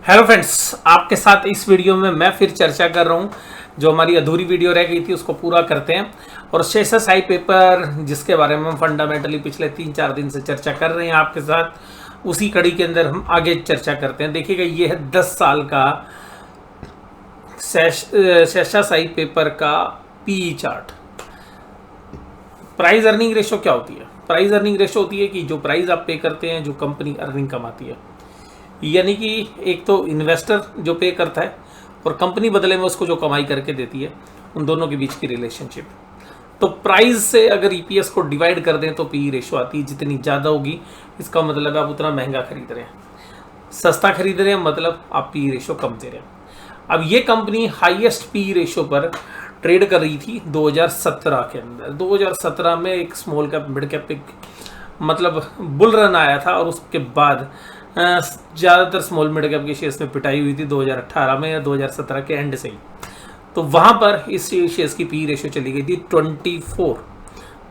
Hello friends, आपके साथ इस वीडियो में मैं फिर चर्चा कर रहा हूँ। जो हमारी अधूरी वीडियो रह गई थी उसको पूरा करते हैं। और शेषस आई पेपर जिसके बारे में हम फंडामेंटली पिछले 3-4 दिन से चर्चा कर रहे हैं आपके साथ, उसी कड़ी के अंदर हम आगे चर्चा करते हैं। देखिएगा, ये है 10 साल का शेषस आई पेपर का PE chart. Price earning ratio क्या होती है? प्राइस अर्निंग रेशो होती है कि जो प्राइस आप पे करते हैं, जो कंपनी अर्निंग कमाती है। यानी कि एक तो इन्वेस्टर जो पे करता है और कंपनी बदले में उसको जो कमाई करके देती है, उन दोनों के बीच की रिलेशनशिप। तो प्राइस से अगर ईपीएस को डिवाइड कर दें तो पी रेशो आती है। जितनी ज़्यादा होगी इसका मतलब आप उतना महंगा खरीद रहे हैं, सस्ता खरीद रहे हैं मतलब आप पी रेशो कम दे रहे हैं। अब ये कंपनी हाईएस्ट पी रेशो पर ट्रेड कर रही थी 2017 के अंदर। 2017 में एक स्मॉल कैप मिड कैप एक मतलब बुल रन आया था और उसके बाद ज़्यादातर स्मॉल मिड कैप के शेयर्स में पिटाई हुई थी 2018 में या 2017 के एंड से ही। तो वहाँ पर इस शेयर्स की पी रेशो चली गई थी 24।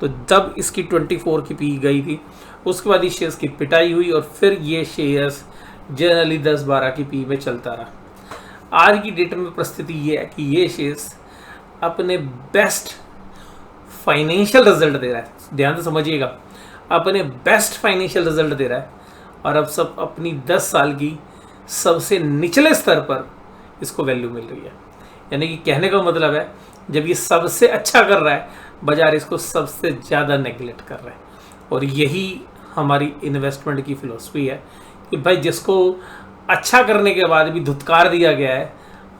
तो जब इसकी 24 की पी गई थी उसके बाद इस शेयर्स की पिटाई हुई और फिर ये शेयर्स जनरली 10-12 की पी में चलता रहा। आज की डेट में परिस्थिति ये है कि ये शेयर्स अपने बेस्ट फाइनेंशियल रिजल्ट दे रहा है। ध्यान से समझिएगा, अपने बेस्ट फाइनेंशियल रिजल्ट दे रहा है और अब सब अपनी 10 साल की सबसे निचले स्तर पर इसको वैल्यू मिल रही है। यानी कि कहने का मतलब है, जब ये सबसे अच्छा कर रहा है बाजार इसको सबसे ज़्यादा नेगलेक्ट कर रहा है। और यही हमारी इन्वेस्टमेंट की फिलॉसफी है कि भाई जिसको अच्छा करने के बाद भी धुतकार दिया गया है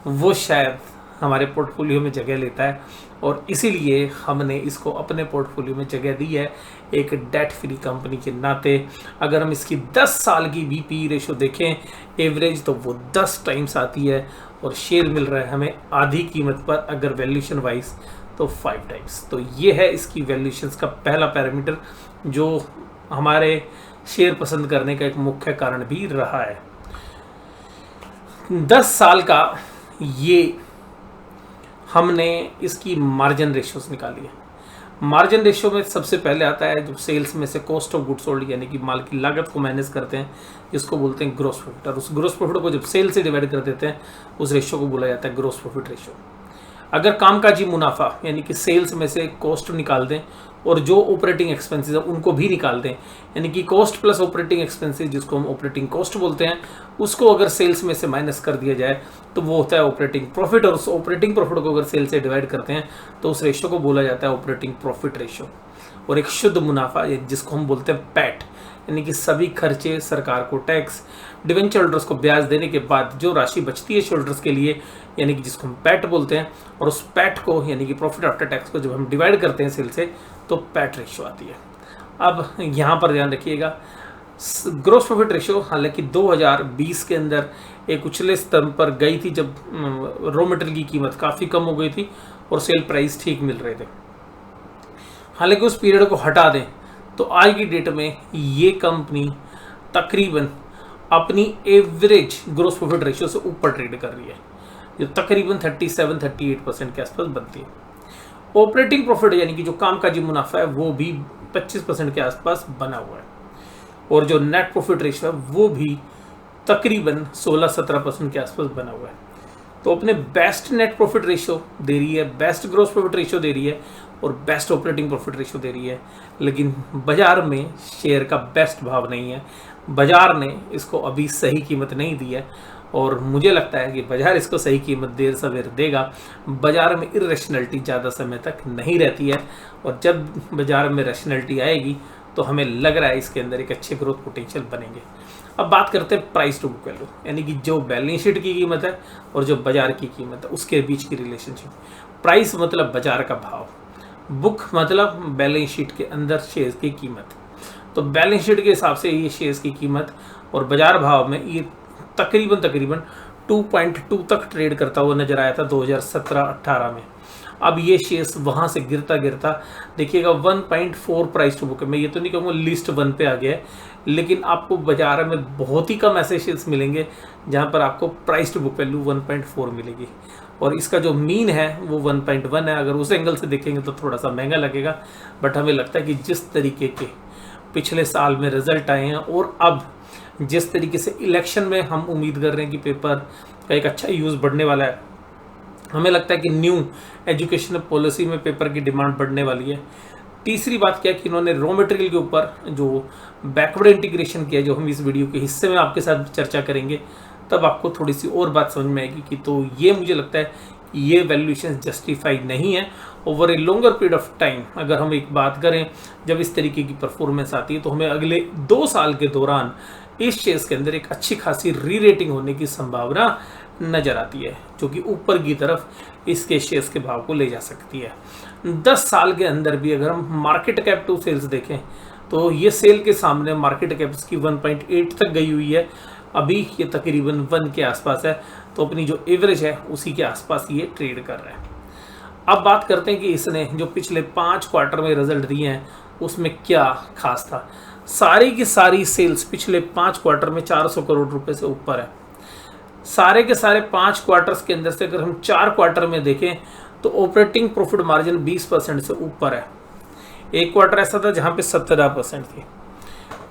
वो शायद हमारे पोर्टफोलियो में जगह लेता है। और इसीलिए हमने इसको अपने पोर्टफोलियो में जगह दी है एक डेट फ्री कंपनी के नाते। अगर हम इसकी 10 साल की बीपी रेशो देखें एवरेज, तो वो 10 टाइम्स आती है और शेयर मिल रहा है हमें आधी कीमत पर, अगर वैल्यूशन वाइज तो 5 टाइम्स। तो ये है इसकी वैल्यूशंस का पहला पैरामीटर जो हमारे शेयर पसंद करने का एक मुख्य कारण भी रहा है। 10 साल का ये हमने इसकी मार्जिन रेशियोस निकाली है। मार्जिन रेशियो में सबसे पहले आता है जो सेल्स में से कॉस्ट ऑफ गुड्स सोल्ड, यानी कि माल की लागत को मैनेज करते हैं, जिसको बोलते हैं ग्रोस प्रॉफिट। और उस ग्रोस प्रॉफिट को जब सेल से डिवाइड कर देते हैं उस रेशियो को बोला जाता है ग्रोस प्रॉफिट रेशियो। अगर कामकाजी मुनाफा यानी कि सेल्स में से कॉस्ट निकाल दें और जो ऑपरेटिंग एक्सपेंसेस है उनको भी निकाल दें, यानी कि कॉस्ट प्लस ऑपरेटिंग एक्सपेंसेस जिसको हम ऑपरेटिंग कॉस्ट बोलते हैं, उसको अगर सेल्स में से माइनस कर दिया जाए तो वो होता है ऑपरेटिंग प्रॉफिट। और उस ऑपरेटिंग प्रॉफिट को अगर सेल से डिवाइड करते हैं तो उस रेशियो को बोला जाता है ऑपरेटिंग प्रॉफिट रेशियो। और एक शुद्ध मुनाफा जिसको हम बोलते हैं पैट, यानी कि सभी खर्चे, सरकार को टैक्स, डिवेंचर होल्डर्स को ब्याज देने के बाद जो राशि बचती है शेयरहोल्डर्स के लिए, यानी कि जिसको हम पैट बोलते हैं। और उस पैट को यानी कि प्रॉफिट आफ्टर टैक्स को जब हम डिवाइड करते हैं सेल से तो पैट रेशियो आती है। अब यहाँ पर ध्यान रखिएगा, ग्रोस प्रॉफिट रेशियो हालांकि 2020 के अंदर एक उछले स्तर पर गई थी जब रॉ मटेरियल की कीमत काफ़ी कम हो गई थी और सेल प्राइस ठीक मिल रहे थे। हालांकि उस पीरियड को हटा दें तो आज की डेट में ये कंपनी तकरीबन अपनी एवरेज ग्रोस प्रॉफिट रेशियो से ऊपर ट्रेड कर रही है, जो तकरीबन 37-38% के आसपास बनती है। ऑपरेटिंग प्रॉफिट यानी कि जो कामकाजी मुनाफा है वो भी 25% के आसपास बना हुआ है। और जो नेट प्रॉफिट रेशियो है वो भी तकरीबन 16-17% के आसपास बना हुआ है। तो अपने बेस्ट नेट प्रॉफिट रेशियो दे रही है, बेस्ट ग्रोस प्रॉफिट रेशियो दे रही है और बेस्ट ऑपरेटिंग प्रॉफिट रेशियो दे रही है। लेकिन बाजार में शेयर का बेस्ट भाव नहीं है, बाजार ने इसको अभी सही कीमत नहीं दी है। और मुझे लगता है कि बाजार इसको सही कीमत देर सवेर देगा। बाजार में इरेशनलिटी ज़्यादा समय तक नहीं रहती है और जब बाजार में रैशनलिटी आएगी तो हमें लग रहा है इसके अंदर एक अच्छे ग्रोथ पोटेंशियल बनेंगे। अब बात करते हैं प्राइस टू बुक वैल्यू, यानी कि जो बैलेंस शीट की कीमत है और जो बाजार की कीमत है उसके बीच की रिलेशनशिप। प्राइस मतलब बाजार का भाव, बुक मतलब बैलेंस शीट के अंदर शेयर्स की कीमत। तो बैलेंस शीट के हिसाब से ये शेयर्स की कीमत और बाजार भाव में ये तकरीबन 2.2 तक ट्रेड करता हुआ नजर आया था 2017-18 में। अब ये शेयर्स वहाँ से गिरता गिरता देखिएगा 1.4 प्राइस टू बुक है। मैं ये तो नहीं कहूँगा लिस्ट 1 पे आ गया है, लेकिन आपको बाजार में बहुत ही कम ऐसे शेयर्स मिलेंगे जहाँ पर आपको प्राइस टू बुक वैल्यू 1.4 मिलेगी। और इसका जो मीन है वो 1.1 है। अगर उस एंगल से देखेंगे तो थोड़ा सा महंगा लगेगा, बट हमें लगता है कि जिस तरीके के पिछले साल में रिजल्ट आए हैं और अब जिस तरीके से इलेक्शन में हम उम्मीद कर रहे हैं कि पेपर का एक अच्छा यूज़ बढ़ने वाला है, हमें लगता है कि न्यू एजुकेशन पॉलिसी में पेपर की डिमांड बढ़ने वाली है। तीसरी बात क्या है कि इन्होंने रॉ मटेरियल के ऊपर जो बैकवर्ड इंटीग्रेशन किया, जो हम इस वीडियो के हिस्से में आपके साथ चर्चा करेंगे, तब आपको थोड़ी सी और बात समझ में आएगी कि तो ये मुझे लगता है कि ये वैल्यूएशन जस्टिफाइड नहीं है over a longer period of time. अगर हम एक बात करें, जब इस तरीके की परफॉर्मेंस आती है तो हमें अगले 2 साल के दौरान इस शेयर्स के अंदर एक अच्छी खासी री रेटिंग होने की संभावना नजर आती है, जो कि ऊपर की तरफ इसके शेयर्स के भाव को ले जा सकती है। 10 साल के अंदर भी अगर हम मार्केट कैप टू सेल्स देखें तो ये सेल के सामने मार्केट कैप की 1.8 तक गई हुई है, अभी ये तकरीबन 1 के आसपास है, तो अपनी जो एवरेज है उसी के आसपास ये ट्रेड कर रहा है। अब बात करते हैं कि इसने जो पिछले 5 क्वार्टर में रिजल्ट दिए हैं उसमें क्या खास था। सारी की सारी सेल्स पिछले 5 क्वार्टर में 400 करोड़ रुपए से ऊपर है। सारे के सारे 5 क्वार्टर्स के अंदर से अगर हम 4 क्वार्टर में देखें तो ऑपरेटिंग प्रॉफिट मार्जिन 20% से ऊपर है। एक क्वार्टर ऐसा था जहां पे 17% थी।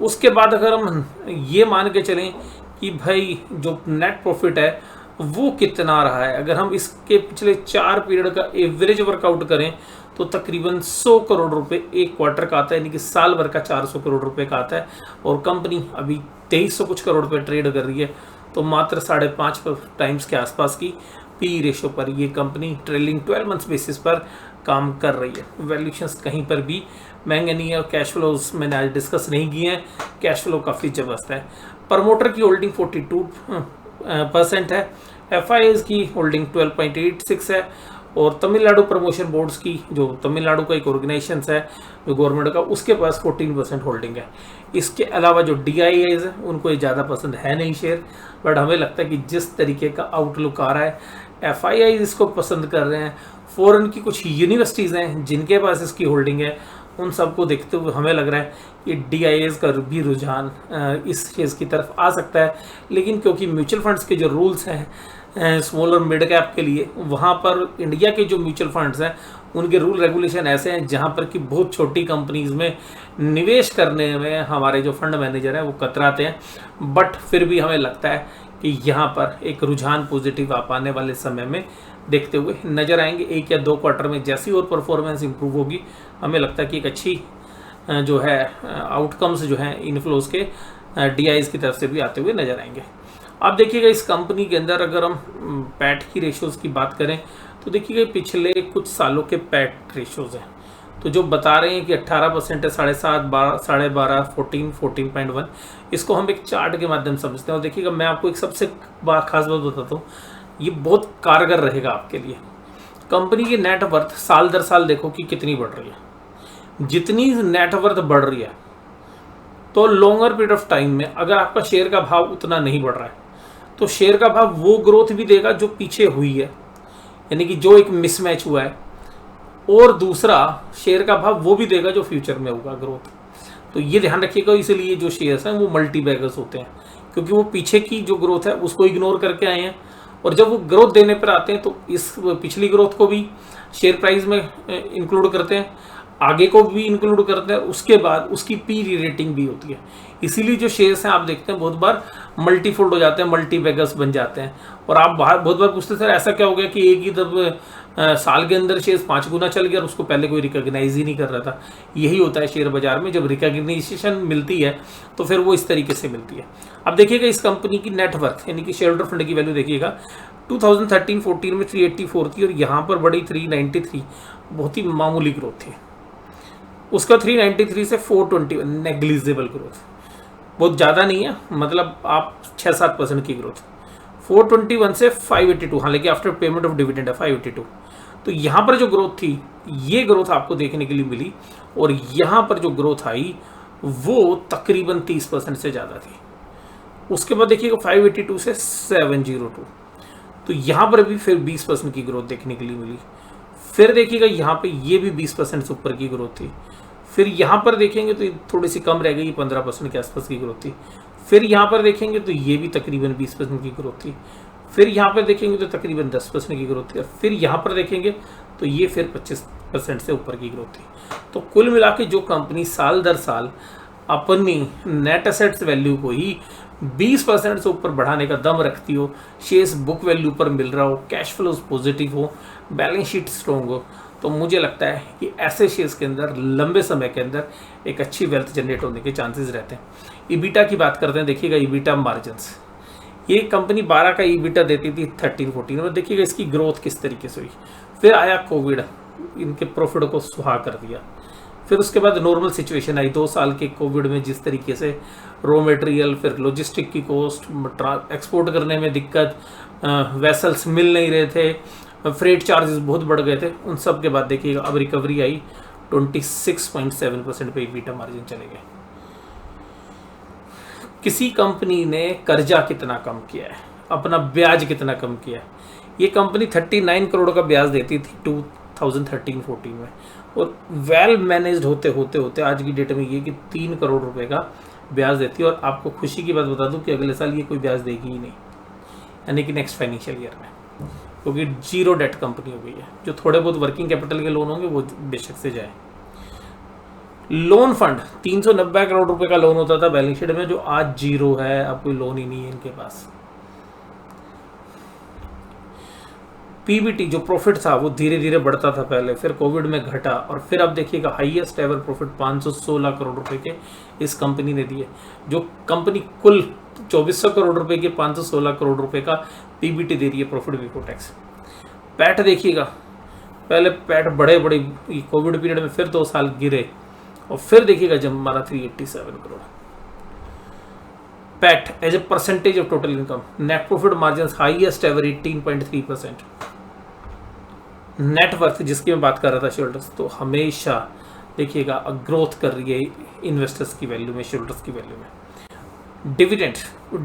उसके बाद अगर हम ये मान के चलें कि भाई जो नेट प्रॉफिट है वो कितना रहा है, अगर हम इसके पिछले 4 पीरियड का एवरेज वर्कआउट करें तो तकरीबन 100 करोड़ रुपए एक क्वार्टर का आता है, यानी कि साल भर का 400 करोड़ रुपए का आता है। और कंपनी अभी 2300 कुछ करोड़ रुपए ट्रेड कर रही है, तो मात्र 5.5 टाइम्स के आसपास की पी रेशो पर ये कंपनी ट्रेलिंग 12 मंथ्स बेसिस पर काम कर रही है। वैल्यूएशंस कहीं पर भी महंगे नहीं है और कैश फ्लोज मैंने आज डिस्कस नहीं किए हैं, कैश फ्लो काफ़ी ज़बरदस्त है। प्रमोटर की होल्डिंग 42% है, एफआईआईज की होल्डिंग 12.86 है और तमिलनाडु प्रमोशन बोर्ड्स की, जो तमिलनाडु का एक ऑर्गेनाइजेशन है जो गवर्नमेंट का, उसके पास 14% होल्डिंग है। इसके अलावा जो डीआईआईज है उनको ये ज़्यादा पसंद है नहीं शेयर, बट हमें लगता है कि जिस तरीके का आउटलुक आ रहा है एफआईआईज इसको पसंद कर रहे हैं। फॉरेन की कुछ यूनिवर्सिटीज़ हैं जिनके पास इसकी होल्डिंग है, उन सबको देखते हुए हमें लग रहा है कि डीआईएस का भी रुझान इस शेयर्स की तरफ आ सकता है। लेकिन क्योंकि म्यूचुअल फंड्स के जो रूल्स हैं स्मॉल और मिड कैप के लिए, वहाँ पर इंडिया के जो म्यूचुअल फंड्स हैं उनके रूल रेगुलेशन ऐसे हैं जहाँ पर कि बहुत छोटी कंपनीज़ में निवेश करने में हमारे जो फंड मैनेजर हैं वो कतराते हैं। बट फिर भी हमें लगता है कि यहाँ पर एक रुझान पॉजिटिव आप आने वाले समय में देखते हुए नजर आएंगे। 1 या 2 क्वार्टर में जैसी और परफॉर्मेंस इंप्रूव होगी, हमें लगता है कि एक अच्छी जो है आउटकम्स जो हैं इनफ्लोज के डीआईज की तरफ से भी आते हुए नजर आएंगे। आप देखिएगा इस कंपनी के अंदर अगर हम पैट की रेशियोज़ की बात करें तो देखिएगा पिछले कुछ सालों के पैट रेशियोज़ हैं, तो जो बता रहे हैं कि 18% है, 7.5, 12, 12.5, 14, 14.1, इसको हम एक चार्ट के माध्यम से समझते हैं। और देखिएगा मैं आपको एक सबसे खास बात बताता हूँ, ये बहुत कारगर रहेगा आपके लिए। कंपनी की नेट वर्थ साल दर साल देखो कि कितनी बढ़ रही है। जितनी नेट वर्थ बढ़ रही है तो लॉन्गर पीरियड ऑफ टाइम में अगर आपका शेयर का भाव उतना नहीं बढ़ रहा है तो शेयर का भाव वो ग्रोथ भी देगा जो पीछे हुई है, यानी कि जो एक मिसमैच हुआ है, और दूसरा शेयर का भाव वो भी देगा जो फ्यूचर में होगा ग्रोथ। तो ये ध्यान रखिएगा, इसलिए जो शेयर्स हैं वो मल्टी बैगर्स होते हैं, क्योंकि वो पीछे की जो ग्रोथ है उसको इग्नोर करके आए हैं, और जब वो ग्रोथ देने पर आते हैं तो इस पिछली ग्रोथ को भी शेयर प्राइस में इंक्लूड करते हैं, आगे को भी इंक्लूड करते हैं, उसके बाद उसकी पी रेटिंग भी होती है। इसीलिए जो शेयर्स हैं आप देखते हैं बहुत बार मल्टीफोल्ड हो जाते हैं, मल्टी बैगर्स बन जाते हैं। और आप बहुत बार पूछते सर ऐसा क्या हो गया कि एक ही तब साल के अंदर शेयर्स 5 गुना चल गया और उसको पहले कोई रिकॉग्नाइज ही नहीं कर रहा था। यही होता है शेयर बाजार में, जब रिकॉग्नाइजेशन मिलती है तो फिर वो इस तरीके से मिलती है। अब देखिएगा इस कंपनी की नेटवर्थ यानी कि शेयर होल्डर फंड की वैल्यू देखिएगा 2013-14 में 384 थी और यहाँ पर बढ़ी 393, बहुत ही मामूली ग्रोथ थी। उसका 393 से 421 नेग्लिजिबल ग्रोथ, बहुत ज़्यादा नहीं है, मतलब आप 6-7% की ग्रोथ। 421 से 582, हालांकि आफ्टर पेमेंट ऑफ डिविडेंड है 582। तो यहाँ पर जो ग्रोथ थी ये ग्रोथ आपको देखने के लिए मिली, और यहाँ पर जो ग्रोथ आई वो तकरीबन 30% से ज़्यादा थी। उसके बाद देखिएगा 582 से 702, तो यहाँ पर भी फिर 20% की ग्रोथ देखने के लिए मिली। फिर देखिएगा यहाँ पे ये भी 20% से ऊपर की ग्रोथ थी। फिर यहाँ पर देखेंगे तो थोड़ी सी कम रह गई, 15% के आसपास की ग्रोथ थी। फिर यहाँ पर देखेंगे तो ये भी तकरीबन 20% की ग्रोथ थी। फिर यहाँ पर देखेंगे तो तकरीबन 10% की ग्रोथ थी। और फिर यहाँ पर देखेंगे तो ये फिर 25% से ऊपर की ग्रोथ थी। तो कुल मिला के जो कंपनी साल दर साल अपनी नेट एसेट्स वैल्यू को ही 20% से ऊपर बढ़ाने का दम रखती हो, शेयर्स बुक वैल्यू पर मिल रहा हो, कैश फ्लोज पॉजिटिव हो, बैलेंस शीट स्ट्रॉन्ग हो, तो मुझे लगता है कि ऐसे शेयर्स के अंदर लंबे समय के अंदर एक अच्छी वेल्थ जनरेट होने के चांसेस रहते हैं। ईबिटा की बात करते हैं, देखिएगा ईबिटा मार्जिन्स, ये कंपनी 12 का ईबिटा देती थी 13-14 में, देखिएगा इसकी ग्रोथ किस तरीके से हुई। फिर आया कोविड, इनके प्रॉफिट को सुहा कर दिया। फिर उसके बाद नॉर्मल सिचुएशन आई 2 साल के कोविड में, जिस तरीके से रॉ मटेरियल, फिर लॉजिस्टिक की कॉस्ट, एक्सपोर्ट करने में दिक्कत, वेसल्स मिल नहीं रहे थे, फ्रेट चार्जेस बहुत बढ़ गए थे, उन सब के बाद देखिएगा अब रिकवरी आई, 26.7% पे ईबिटा मार्जिन चले गए। किसी कंपनी ने कर्जा कितना कम किया है, अपना ब्याज कितना कम किया है। ये कंपनी 39 करोड़ का ब्याज देती थी 2013-14 में, और वेल मैनेज्ड होते होते आज की डेट में ये कि 3 करोड़ रुपए का ब्याज देती है। और आपको खुशी की बात बता दूं कि अगले साल ये कोई ब्याज देगी ही नहीं, यानी कि नेक्स्ट फाइनेंशियल ईयर में, क्योंकि जीरो डेट कंपनी हो गई है। जो थोड़े बहुत वर्किंग कैपिटल के लोन होंगे वो बेशक से जाए। लोन फंड 390 करोड़ रुपए का लोन होता था बैलेंस शीट में, जो आज जीरो है, अब कोई लोन ही नहीं है इनके पास। पीबीटी जो प्रॉफिट था वो धीरे धीरे बढ़ता था पहले, फिर कोविड में घटा, और फिर अब देखिएगा हाईएस्ट एवर प्रॉफिट 516 करोड़ रुपए के इस कंपनी ने दिए। जो कंपनी कुल 2400 करोड़ रुपए के 516 करोड़ रुपए का पीबीटी दे रही है, प्रॉफिट बिफोर टैक्स। पैट देखिएगा, पहले पैट बड़े कोविड पीरियड में फिर 2 साल गिरे, और फिर देखिएगा जब हमारा 387 crore. PAT as a percentage of total income, net profit margin highest ever 18.3%। Net worth जिसकी मैं बात कर रहा था शेयरहोल्डर्स, तो हमेशा देखिएगा ग्रोथ कर रही है इन्वेस्टर्स की वैल्यू में, शेयरहोल्डर्स की वैल्यू में।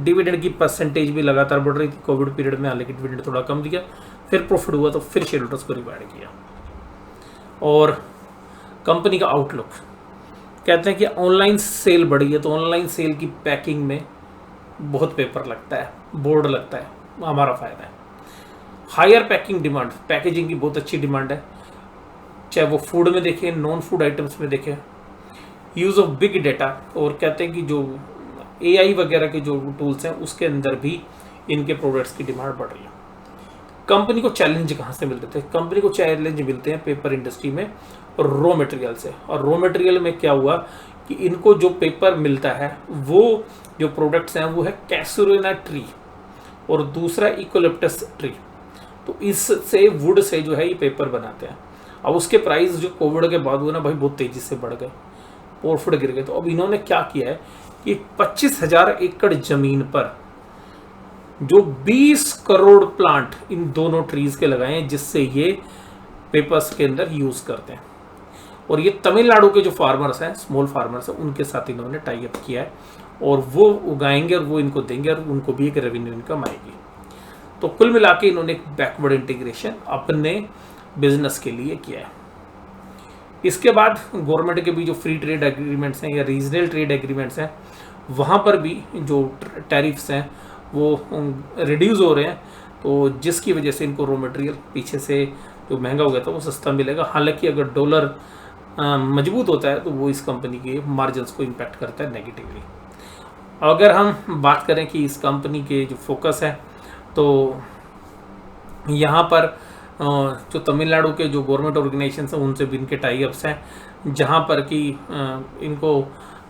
डिविडेंड की परसेंटेज भी लगातार बढ़ रही थी कोविड पीरियड में, हालांकि डिविडेंड थोड़ा कम दिया, फिर प्रॉफिट हुआ तो फिर शेयरहोल्डर्स को रिवार्ड किया। और कंपनी का आउटलुक, कहते हैं कि ऑनलाइन सेल बढ़ी है, तो ऑनलाइन सेल की पैकिंग में बहुत पेपर लगता है, बोर्ड लगता है, हमारा फायदा है। हायर पैकिंग डिमांड, पैकेजिंग की बहुत अच्छी डिमांड है, चाहे वो फूड में देखें, नॉन फूड आइटम्स में देखें। यूज़ ऑफ बिग डेटा, और कहते हैं कि जो एआई वगैरह के जो टूल्स हैं उसके अंदर भी इनके प्रोडक्ट्स की डिमांड बढ़ रही है। कंपनी को चैलेंज कहाँ से मिलते थे? कंपनी को चैलेंज मिलते हैं पेपर इंडस्ट्री में और रॉ मटेरियल से। और रॉ मटेरियल में क्या हुआ कि इनको जो पेपर मिलता है, वो जो प्रोडक्ट्स हैं वो है कैसुरिना ट्री और दूसरा इकोलिप्टस ट्री। तो इससे वुड से जो है ये पेपर बनाते हैं। अब उसके प्राइस जो कोविड के बाद हुए ना भाई, बहुत तेजी से बढ़ गए, प्रॉफिट गिर गए। तो अब इन्होंने क्या किया है कि 25,000 एकड़ जमीन पर जो 20 करोड़ प्लांट इन दोनों ट्रीज के लगाए हैं, जिससे ये पेपर्स के अंदर यूज करते हैं। और ये तमिलनाडु के जो फार्मर्स हैं, स्मॉल फार्मर्स हैं, उनके साथ इन्होंने टाई अप किया है, और वो उगाएंगे और वो इनको देंगे, और उनको भी एक रेवेन्यू इनकम आएगी। तो कुल मिला के इन्होंने एक बैकवर्ड इंटीग्रेशन अपने बिजनेस के लिए किया है। इसके बाद गवर्नमेंट के भी जो फ्री ट्रेड एग्रीमेंट्स हैं या रीजनल ट्रेड एग्रीमेंट्स हैं, वहाँ पर भी जो टैरिफ्स हैं वो रिड्यूस हो रहे हैं, तो जिसकी वजह से इनको रॉ मटेरियल पीछे से जो महंगा हो गया था वो सस्ता मिलेगा। हालांकि अगर डॉलर मजबूत होता है तो वो इस कंपनी के मार्जिन्स को इम्पैक्ट करता है नेगेटिवली। अगर हम बात करें कि इस कंपनी के जो फोकस है, तो यहाँ पर जो तमिलनाडु के जो गवर्नमेंट ऑर्गेनाइजेशन हैं उनसे भी इनके टाई अप्स हैं, जहाँ पर कि इनको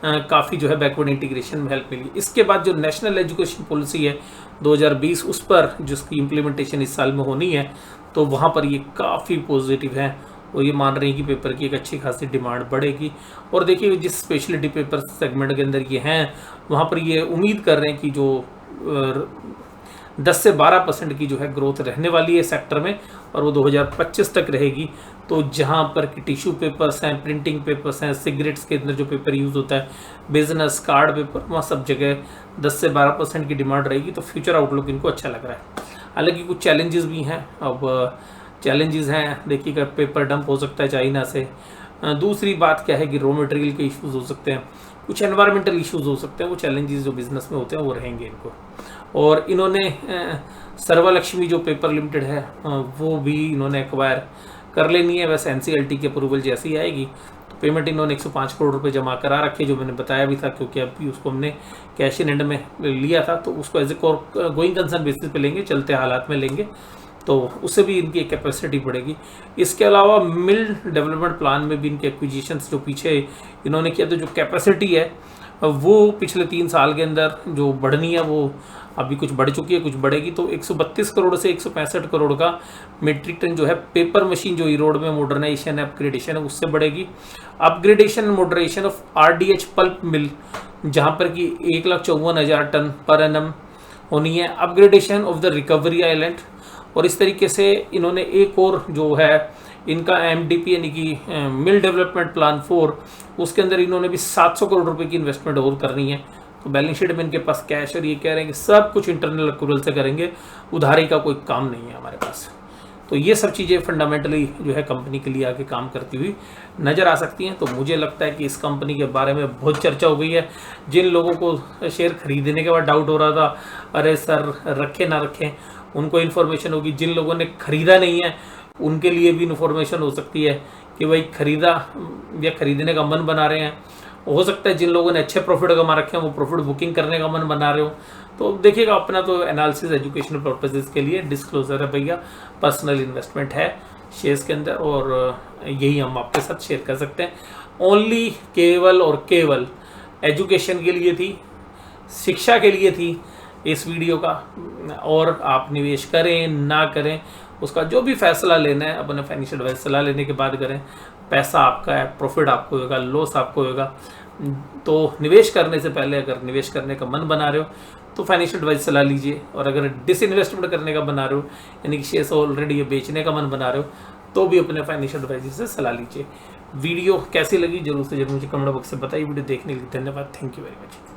काफ़ी जो है बैकवर्ड इंटीग्रेशन में हेल्प मिली। इसके बाद जो नेशनल एजुकेशन पॉलिसी है 2020, उस पर जिसकी इम्प्लीमेंटेशन इस साल में होनी है, तो वहाँ पर ये काफ़ी पॉजिटिव है और ये मान रही है कि पेपर की एक अच्छी खासी डिमांड बढ़ेगी। और देखिए जिस स्पेशलिटी पेपर सेगमेंट के अंदर ये हैं, वहाँ पर ये उम्मीद कर रहे हैं कि जो 10 से 12% की जो है ग्रोथ रहने वाली है सेक्टर में, और वो 2025 तक रहेगी। तो जहाँ पर कि टिश्यू पेपर्स हैं, प्रिंटिंग पेपर्स हैं, सिगरेट्स के अंदर जो पेपर यूज़ होता है, बिजनेस कार्ड पेपर, वहाँ सब जगह 10 से 12% की डिमांड रहेगी। तो फ्यूचर आउटलुक इनको अच्छा लग रहा है। हालांकि कुछ चैलेंजेस भी हैं। अब चैलेंजेस हैं, देखिएगा पेपर डंप हो सकता है चाइना से। दूसरी बात क्या है कि रॉ मटेरियल के इश्यूज हो सकते हैं, कुछ एनवायरमेंटल इश्यूज हो सकते हैं। वो चैलेंजेस जो बिजनेस में होते हैं वो रहेंगे इनको। और इन्होंने सर्वलक्ष्मी जो पेपर लिमिटेड है वो भी इन्होंने एक्वायर कर लेनी है। वैसे एनसीएलटी की अप्रूवल जैसी आएगी तो पेमेंट इन्होंने 105 करोड़ रुपए जमा करा रखे, जो मैंने बताया भी था, क्योंकि अभी उसको हमने कैश इन एंड में लिया था, तो उसको as a going concern basis पे लेंगे, चलते हालात में लेंगे, तो उससे भी इनकी कैपेसिटी बढ़ेगी। इसके अलावा मिल डेवलपमेंट प्लान में भी इनके एक्विजिशंस जो पीछे इन्होंने किया, तो जो कैपेसिटी है वो पिछले 3 साल के अंदर जो बढ़नी है वो अभी कुछ बढ़ चुकी है, कुछ बढ़ेगी। तो 132 करोड़ से 165 करोड़ का मेट्रिक टन जो है पेपर मशीन जो ईरोड में मॉडर्नाइजेशन अपग्रेडेशन है उससे बढ़ेगी। Upgradation modernization of RDH pulp mill जहां पर कि 1,54,000 टन पर एनम होनी है। Upgradation of the recovery island, और इस तरीके से इन्होंने एक और जो है इनका MDP यानी कि मिल डेवलपमेंट प्लान 4, उसके अंदर इन्होंने भी 700 करोड़ रुपए की इन्वेस्टमेंट और करनी है। तो बैलेंस शीट में इनके पास कैश, और ये कह रहे हैं कि सब कुछ इंटरनल अक्रूवल से करेंगे, उधारी का कोई काम नहीं है हमारे पास। तो ये सब चीज़ें फंडामेंटली जो है कंपनी के लिए आगे काम करती हुई नज़र आ सकती हैं। तो मुझे लगता है कि इस कंपनी के बारे में बहुत चर्चा हो गई है। जिन लोगों को शेयर खरीदने के बाद डाउट हो रहा था, अरे सर रखें ना रखें, उनको इन्फॉर्मेशन होगी। जिन लोगों ने खरीदा नहीं है उनके लिए भी इन्फॉर्मेशन हो सकती है कि भाई खरीदा या खरीदने का मन बना रहे हैं। हो सकता है जिन लोगों ने अच्छे प्रॉफिट कमा रखे हैं वो प्रॉफिट बुकिंग करने का मन बना रहे हो। तो देखिएगा, अपना तो एनालिसिस एजुकेशनल पर्पसेस के लिए डिस्क्लोजर है भैया, पर्सनल इन्वेस्टमेंट है शेयर्स के अंदर, और यही हम आपके साथ शेयर कर सकते हैं। ओनली केवल और केवल एजुकेशन के लिए थी, शिक्षा के लिए थी इस वीडियो का। और आप निवेश करें ना करें उसका जो भी फैसला लेना है अपने फाइनेंशियल एडवाइस सलाह लेने के बाद करें। पैसा आपका है, प्रॉफिट आपको होगा, लॉस आपको होगा। तो निवेश करने से पहले अगर निवेश करने का मन बना रहे हो तो फाइनेंशियल एडवाइस सलाह लीजिए, और अगर डिसइन्वेस्टमेंट करने का बना रहे हो यानी कि शेयर्स ऑलरेडी बेचने का मन बना रहे हो तो भी अपने फाइनेंशियल एडवाइजर से सलाह लीजिए। वीडियो कैसी लगी जरूर से जरूर मुझे कमेंट बॉक्स से बताइए। वीडियो देखने के लिए धन्यवाद। Thank you very much.